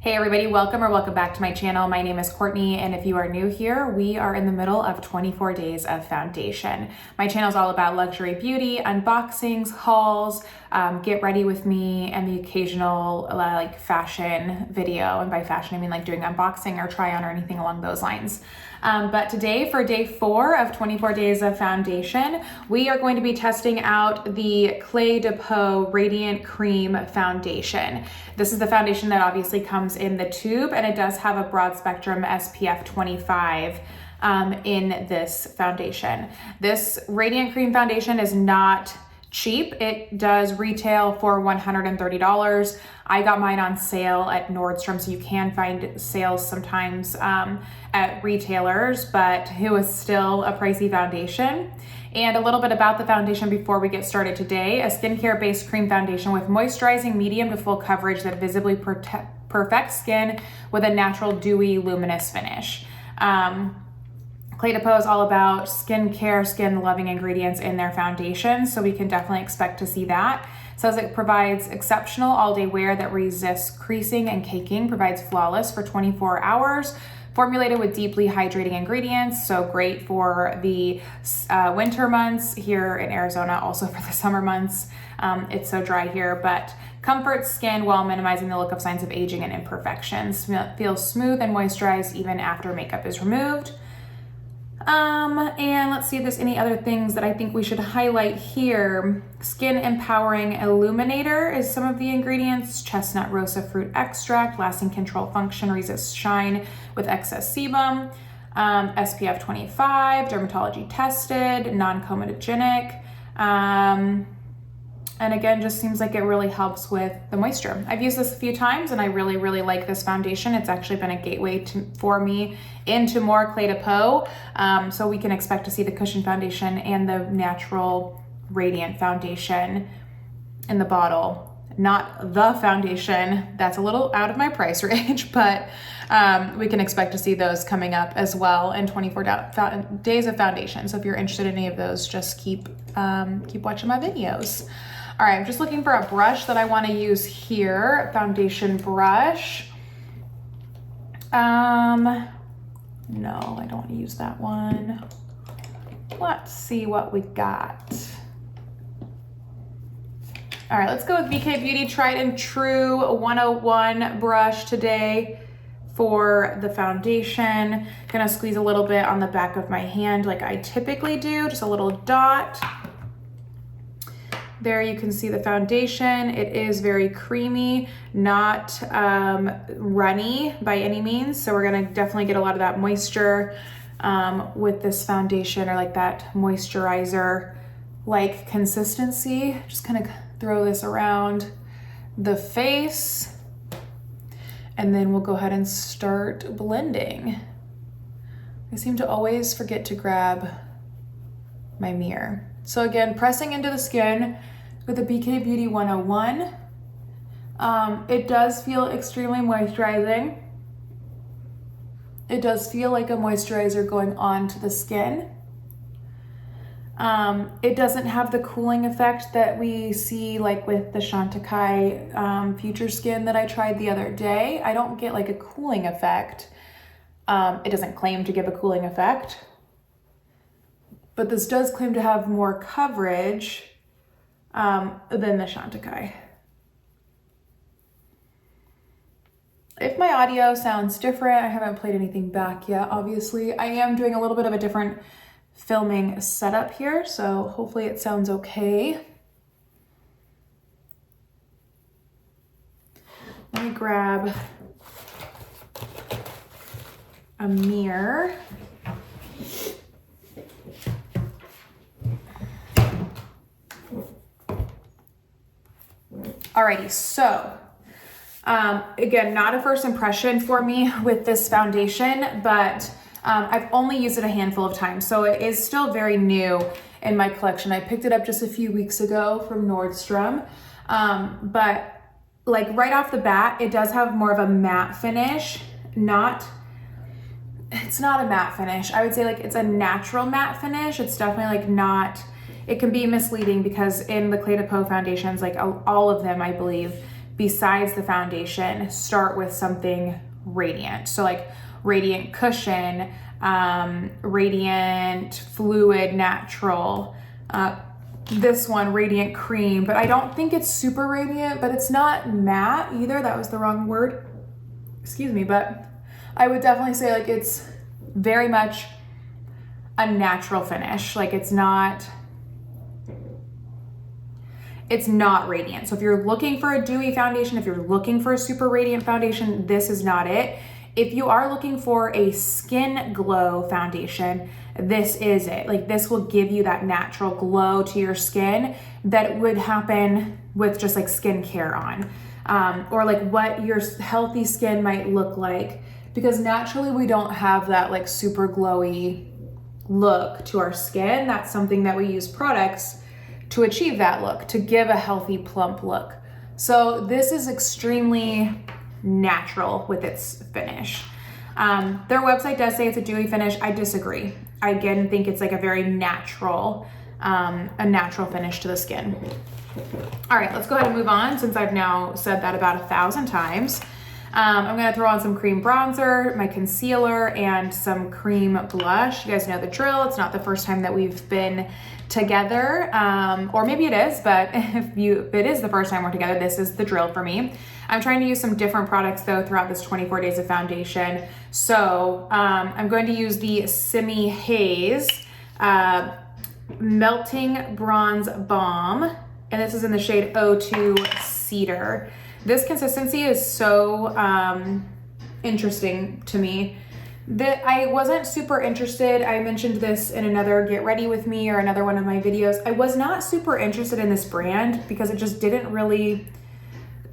Hey everybody, welcome back to my channel. My name is Courtney, and if you are new here, we are in the middle of 24 days of foundation. My channel is all about luxury beauty, unboxings, hauls, get ready with me, and the occasional like fashion video. And by fashion, I mean like doing unboxing or try on or anything along those lines. But today, for day 4 of 24 days of foundation, we are going to be testing out the Clé de Peau Radiant Cream Foundation. This is the foundation that obviously comes in the tube, and it does have a broad spectrum SPF 25 in this foundation. This Radiant Cream Foundation is not cheap. It does retail for $130. I got mine on sale at Nordstrom, so you can find sales sometimes at retailers, but it was still a pricey foundation. And a little bit about the foundation before we get started today. A skincare-based cream foundation with moisturizing medium to full coverage that visibly perfects skin with a natural dewy, luminous finish. Clé de Peau is all about skincare, skin-loving ingredients in their foundation, so we can definitely expect to see that. It says it provides exceptional all-day wear that resists creasing and caking, provides flawless for 24 hours, formulated with deeply hydrating ingredients, so great for the winter months here in Arizona, also for the summer months. It's so dry here, but comforts skin while minimizing the look of signs of aging and imperfections. Feels smooth and moisturized even after makeup is removed. And let's see if there's any other things that I think we should highlight here. Skin empowering illuminator is some of the ingredients. Chestnut rosa fruit extract, lasting control function, resists shine with excess sebum. SPF 25, dermatology tested, non-comedogenic. And again, just seems like it really helps with the moisture. I've used this a few times and I really like this foundation. It's actually been a gateway for me into more Clé de Peau. So we can expect to see the cushion foundation and the natural radiant foundation in the bottle. Not the foundation, that's a little out of my price range, but we can expect to see those coming up as well in 24 days of foundation. So if you're interested in any of those, just keep watching my videos. All right, I'm just looking for a brush that I want to use here, foundation brush. No, I don't want to use that one. Let's see what we got. All right, let's go with BK Beauty Tried and True 101 brush today for the foundation. Gonna squeeze a little bit on the back of my hand like I typically do, just a little dot. There you can see the foundation. It is very creamy, not runny by any means. So we're gonna definitely get a lot of that moisture with this foundation, or like that moisturizer like consistency. Just kind of throw this around the face, and then we'll go ahead and start blending. I seem to always forget to grab my mirror. So again, pressing into the skin with the BK Beauty 101. It does feel extremely moisturizing. It does feel like a moisturizer going onto the skin. It doesn't have the cooling effect that we see like with the Chantecaille Future Skin that I tried the other day. I don't get like a cooling effect. It doesn't claim to give a cooling effect, but this does claim to have more coverage than the Chantecaille. If my audio sounds different, I haven't played anything back yet, obviously. I am doing a little bit of a different filming setup here, so hopefully it sounds okay. Let me grab a mirror. Alrighty, so again, not a first impression for me with this foundation, but I've only used it a handful of times, so it is still very new in my collection. I picked it up just a few weeks ago from Nordstrom, but like right off the bat, it does have more of a matte finish. It's not a matte finish. I would say like it's a natural matte finish. It's definitely like not, it can be misleading because in the Clé de Peau foundations, like all of them, I believe, besides the foundation, start with something radiant. So like Radiant Cushion, Radiant Fluid Natural, this one, Radiant Cream, but I don't think it's super radiant, but it's not matte either. That was the wrong word. Excuse me, but I would definitely say like it's very much a natural finish. Like it's not radiant. So if you're looking for a dewy foundation, if you're looking for a super radiant foundation, this is not it. If you are looking for a skin glow foundation, this is it. Like this will give you that natural glow to your skin that would happen with just like skincare on, or like what your healthy skin might look like, because naturally we don't have that like super glowy look to our skin. That's something that we use products to achieve that look, to give a healthy plump look. So this is extremely natural with its finish. Their website does say it's a dewy finish. I disagree. I again think it's like a very natural, a natural finish to the skin. All right, let's go ahead and move on since I've now said that about 1,000 times. I'm gonna throw on some cream bronzer, my concealer, and some cream blush. You guys know the drill. It's not the first time that we've been together, or maybe it is, but if it is the first time we're together, this is the drill for me. I'm trying to use some different products though throughout this 24 days of foundation. So I'm going to use the Simi Haze Melting Bronze Balm, and this is in the shade 02 Cedar. This consistency is so interesting to me that I wasn't super interested. I mentioned this in another Get Ready With Me or another one of my videos. I was not super interested in this brand because it just didn't really,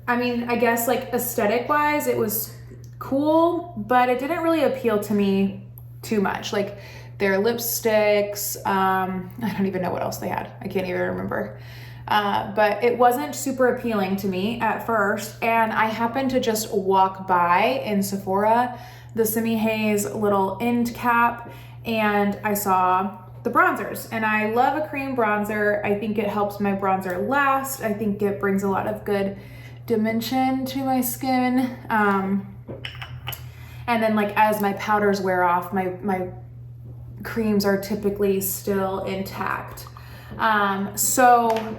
I mean, I guess like aesthetic wise, it was cool, but it didn't really appeal to me too much. Like their lipsticks, I don't even know what else they had. I can't even remember. But it wasn't super appealing to me at first. And I happened to just walk by in Sephora, the Simi Haze little end cap, and I saw the bronzers. And I love a cream bronzer. I think it helps my bronzer last. I think it brings a lot of good dimension to my skin. And then like as my powders wear off, my creams are typically still intact. So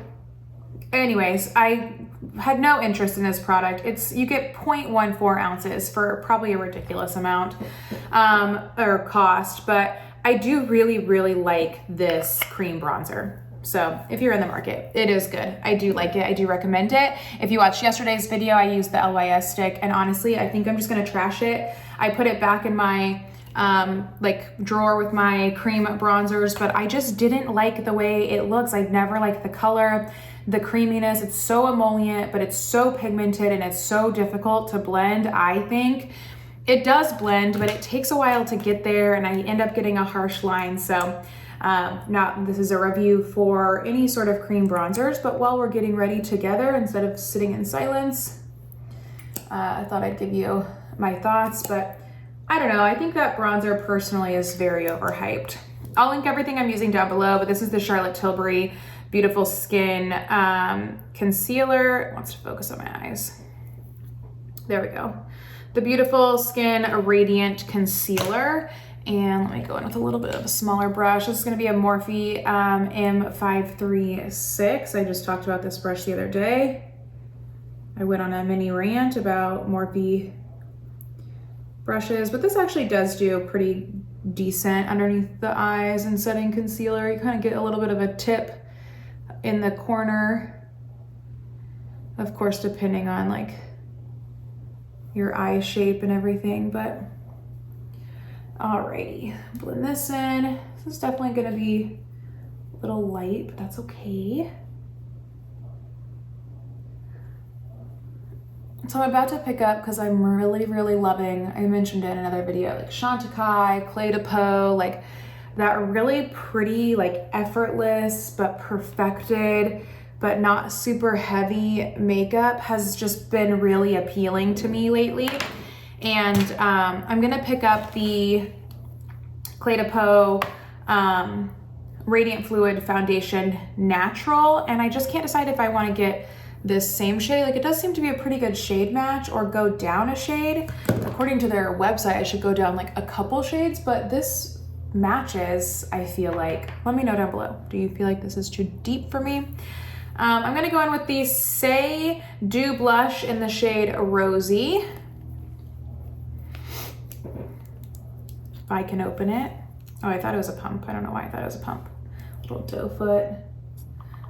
anyways, I had no interest in this product. You get 0.14 ounces for probably a ridiculous amount, or cost, but I do really, really like this cream bronzer. So if you're in the market, it is good. I do like it. I do recommend it. If you watched yesterday's video, I used the LYS stick, and honestly, I think I'm just gonna trash it. I put it back in my like drawer with my cream bronzers, but I just didn't like the way it looks. I never liked the color, the creaminess. It's so emollient, but it's so pigmented and it's so difficult to blend. I think it does blend, but it takes a while to get there, and I end up getting a harsh line. So this is a review for any sort of cream bronzers, but while we're getting ready together, instead of sitting in silence, I thought I'd give you my thoughts. But I don't know, I think that bronzer personally is very overhyped. I'll link everything I'm using down below, but this is the Charlotte Tilbury Beautiful Skin Concealer. It wants to focus on my eyes. There we go. The Beautiful Skin Radiant Concealer. And let me go in with a little bit of a smaller brush. This is gonna be a Morphe M536. I just talked about this brush the other day. I went on a mini rant about Morphe brushes, but this actually does do pretty decent underneath the eyes and setting concealer. You kind of get a little bit of a tip in the corner, of course, depending on like your eye shape and everything, but alrighty, blend this in. This is definitely gonna be a little light, but that's okay. So I'm about to pick up, because I'm really, really loving, I mentioned it in another video, like Chantecaille, Clé de Peau, like that really pretty, like effortless, but perfected, but not super heavy makeup has just been really appealing to me lately. And I'm gonna pick up the Clé de Peau Radiant Fluid Foundation Natural, and I just can't decide if I wanna get this same shade. Like, it does seem to be a pretty good shade match, or go down a shade. According to their website, I should go down like a couple shades, but this matches, I feel like. Let me know down below. Do you feel like this is too deep for me? I'm gonna go in with the Say Dew Blush in the shade Rosy. If I can open it. Oh, I thought it was a pump. I don't know why I thought it was a pump. Little doe foot.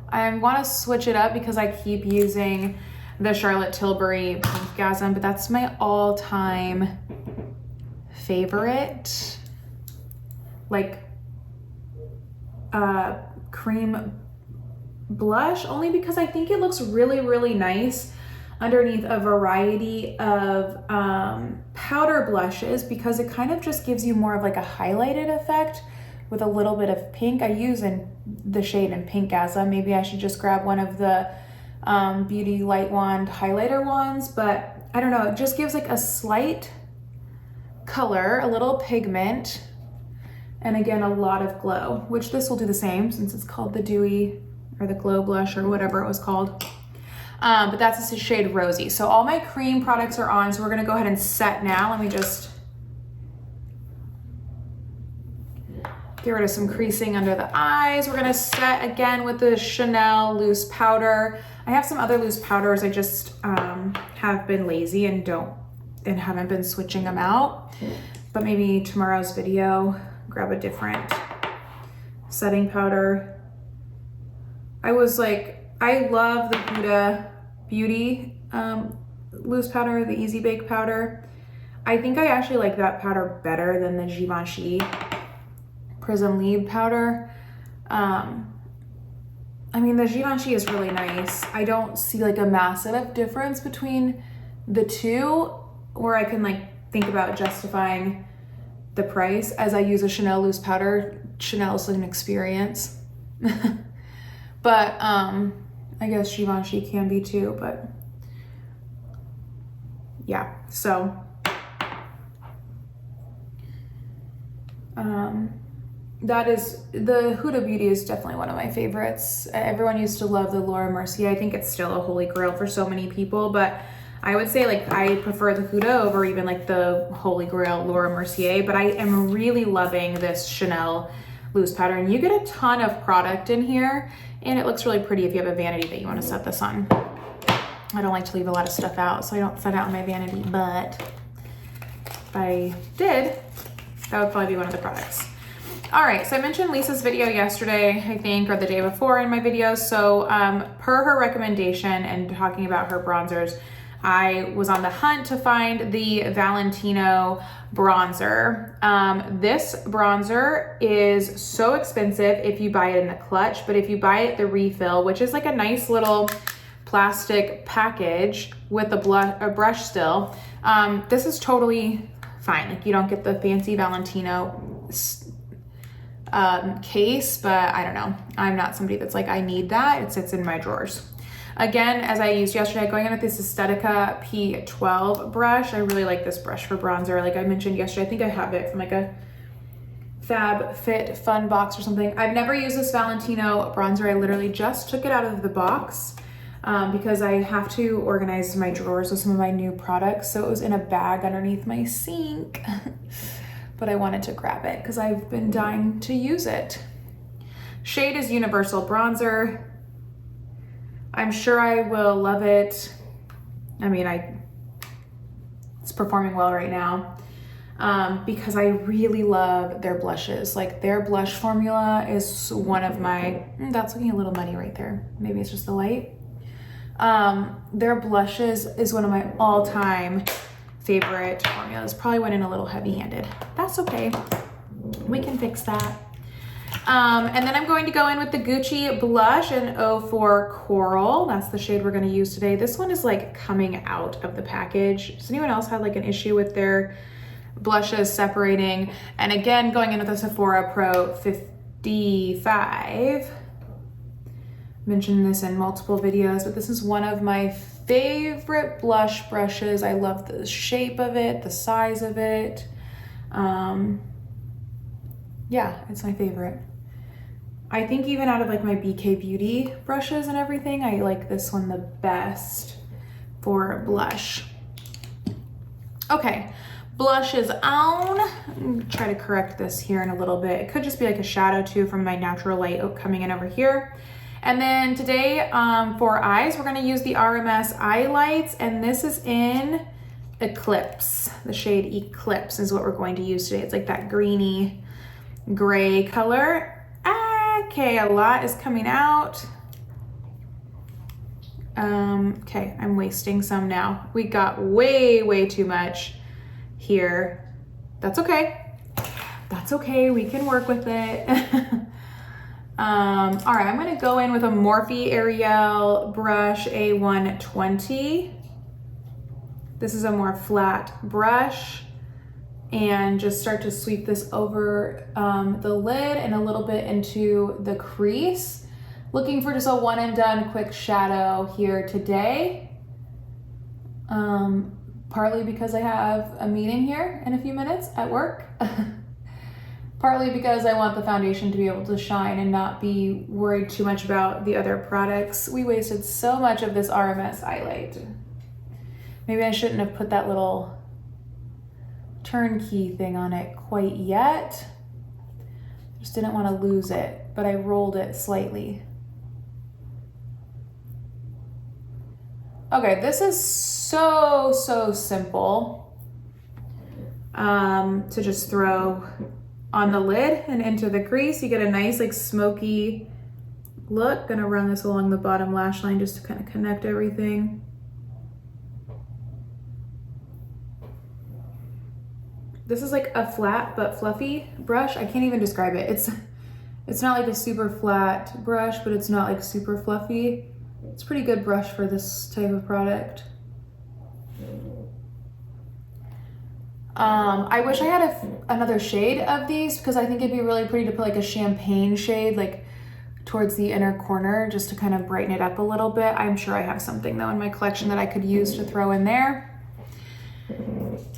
I want to switch it up because I keep using the Charlotte Tilbury Pinkgasm, but that's my all-time favorite, like, cream blush, only because I think it looks really, really nice underneath a variety of powder blushes, because it kind of just gives you more of like a highlighted effect with a little bit of pink. I use in the shade in Pinkgasm. Maybe I should just grab one of the Beauty Light Wand highlighter ones, but I don't know, it just gives like a slight color, a little pigment, and again, a lot of glow, which this will do the same since it's called the Dewy or the Glow Blush or whatever it was called. But that's the shade Rosy. So all my cream products are on, so we're gonna go ahead and set now. Let me just get rid of some creasing under the eyes. We're gonna set again with the Chanel loose powder. I have some other loose powders. I just have been lazy and haven't been switching them out. But maybe tomorrow's video, grab a different setting powder. I was like, I love the Huda Beauty loose powder, the Easy Bake powder. I think I actually like that powder better than the Givenchy Prism Lead powder. I mean, the Givenchy is really nice. I don't see like a massive difference between the two where I can like think about justifying the price, as I use a Chanel loose powder. Chanel's an experience. But I guess Givenchy can be too, but yeah, so that is, the Huda Beauty is definitely one of my favorites. Everyone used to love the Laura Mercier. I think it's still a holy grail for so many people, but I would say like I prefer the Huda over even like the holy grail Laura Mercier, but I am really loving this Chanel loose powder, and you get a ton of product in here, and it looks really pretty if you have a vanity that you want to set this on. I don't like to leave a lot of stuff out, so I don't set it on my vanity, but if I did, that would probably be one of the products. All right, so I mentioned Lisa's video yesterday, I think, or the day before in my video. So per her recommendation and talking about her bronzers, I was on the hunt to find the Valentino Bronzer. This bronzer is so expensive if you buy it in the clutch, but if you buy it the refill, which is like a nice little plastic package with a brush still, this is totally fine. Like, you don't get the fancy Valentino case, but I don't know. I'm not somebody that's like, I need that. It sits in my drawers. Again, as I used yesterday, going in with this Estetica P12 brush. I really like this brush for bronzer. Like I mentioned yesterday, I think I have it from like a Fab Fit Fun box or something. I've never used this Valentino bronzer. I literally just took it out of the box because I have to organize my drawers with some of my new products. So it was in a bag underneath my sink, but I wanted to grab it because I've been dying to use it. Shade is Universal Bronzer. I'm sure I will love it. I mean, it's performing well right now because I really love their blushes. Like their blush formula is one of my, that's looking a little muddy right there. Maybe it's just the light. Their blushes is one of my all-time favorite formulas. Probably went in a little heavy-handed. That's okay. We can fix that. And then I'm going to go in with the Gucci blush in 04 Coral. That's the shade we're going to use today. This one is like coming out of the package. Does anyone else have like an issue with their blushes separating? And again, going in with the Sephora Pro 55. Mentioned this in multiple videos, but this is one of my favorite blush brushes. I love the shape of it, the size of it. Yeah, it's my favorite. I think even out of like my BK Beauty brushes and everything, I like this one the best for blush. Okay, blush is on. I'm gonna try to correct this here in a little bit. It could just be like a shadow too from my natural light coming in over here. And then today for eyes, we're gonna use the RMS eye lights, and this is in Eclipse. The shade Eclipse is what we're going to use today. It's like that greeny gray color. Okay, a lot is coming out. Okay, I'm wasting some now. We got way too much here. That's okay. That's okay, we can work with it. All right, I'm gonna go in with a Morphe Ariel brush A120. This is a more flat brush, and just start to sweep this over the lid and a little bit into the crease. Looking for just a one and done quick shadow here today. Partly because I have a meeting here in a few minutes at work. Partly because I want the foundation to be able to shine and not be worried too much about the other products. We wasted so much of this RMS highlight. Maybe I shouldn't have put that little turnkey thing on it quite yet. Just didn't want to lose it, but I rolled it slightly. Okay, this is so simple to just throw on the lid and into the crease. You get a nice like smoky look. Gonna run this along the bottom lash line just to kind of connect everything. This is like a flat but fluffy brush. I can't even describe it. It's not like a super flat brush, but it's not like super fluffy. It's a pretty good brush for this type of product. I wish I had another shade of these, because I think it'd be really pretty to put like a champagne shade like towards the inner corner just to kind of brighten it up a little bit. I'm sure I have something though in my collection that I could use to throw in there.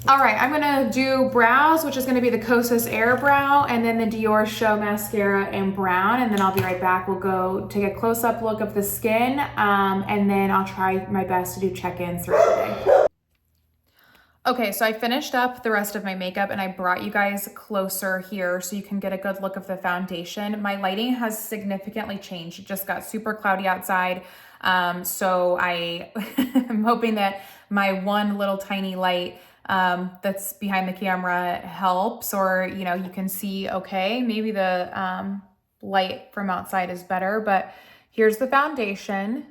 All right, I'm gonna do brows, which is gonna be the Kosas Air Brow, and then the Dior Show Mascara in brown, and then I'll be right back. We'll go take a close-up look of the skin, and then I'll try my best to do check-ins throughout the day. Okay, so I finished up the rest of my makeup and I brought you guys closer here so you can get a good look of the foundation. My lighting has significantly changed. It just got super cloudy outside. So I am hoping that my one little tiny light that's behind the camera helps, or, you know, you can see okay. Maybe the light from outside is better, but here's the foundation.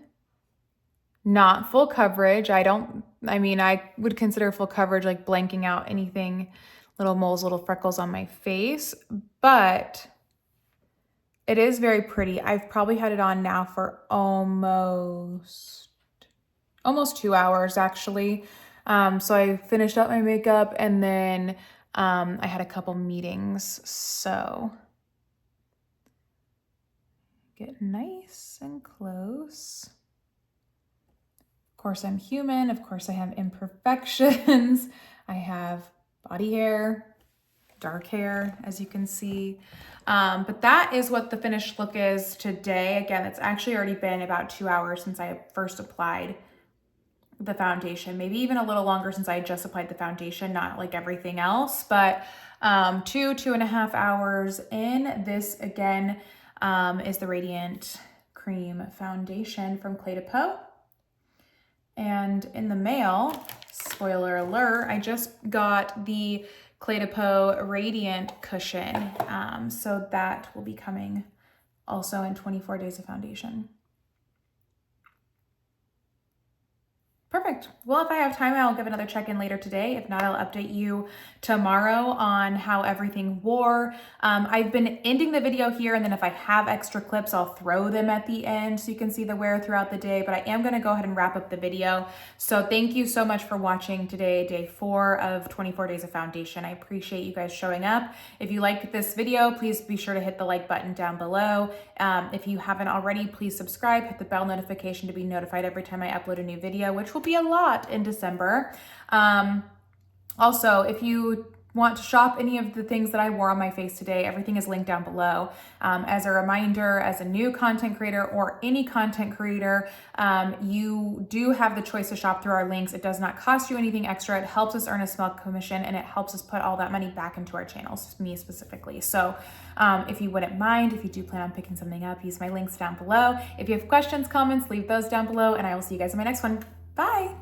Not full coverage. I would consider full coverage like blanking out anything, little moles, little freckles on my face, but it is very pretty. I've probably had it on now for almost 2 hours actually. So I finished up my makeup and then I had a couple meetings, so get nice and close. Of course, I'm human. Of course, I have imperfections. I have body hair, dark hair, as you can see. But that is what the finished look is today. Again, it's actually already been about 2 hours since I first applied the foundation. Maybe even a little longer since I just applied the foundation, not like everything else. But 2.5 hours in. This, again, is the Radiant Cream Foundation from Peau. And in the mail, spoiler alert, I just got the Peau Radiant Cushion. So that will be coming also in 24 days of foundation. Perfect. Well, if I have time, I'll give another check-in later today. If not, I'll update you tomorrow on how everything wore. I've been ending the video here, and then if I have extra clips, I'll throw them at the end so you can see the wear throughout the day, but I am gonna go ahead and wrap up the video. So thank you so much for watching today, day 4 of 24 days of foundation. I appreciate you guys showing up. If you liked this video, please be sure to hit the like button down below. If you haven't already, please subscribe, hit the bell notification to be notified every time I upload a new video, which will be a lot in December. Also, if you want to shop any of the things that I wore on my face today, everything is linked down below. As a reminder, as a new content creator or any content creator, you do have the choice to shop through our links. It does not cost you anything extra. It helps us earn a small commission, and it helps us put all that money back into our channels, me specifically. So if you wouldn't mind, if you do plan on picking something up, use my links down below. If you have questions, comments, leave those down below, and I will see you guys in my next one. Bye.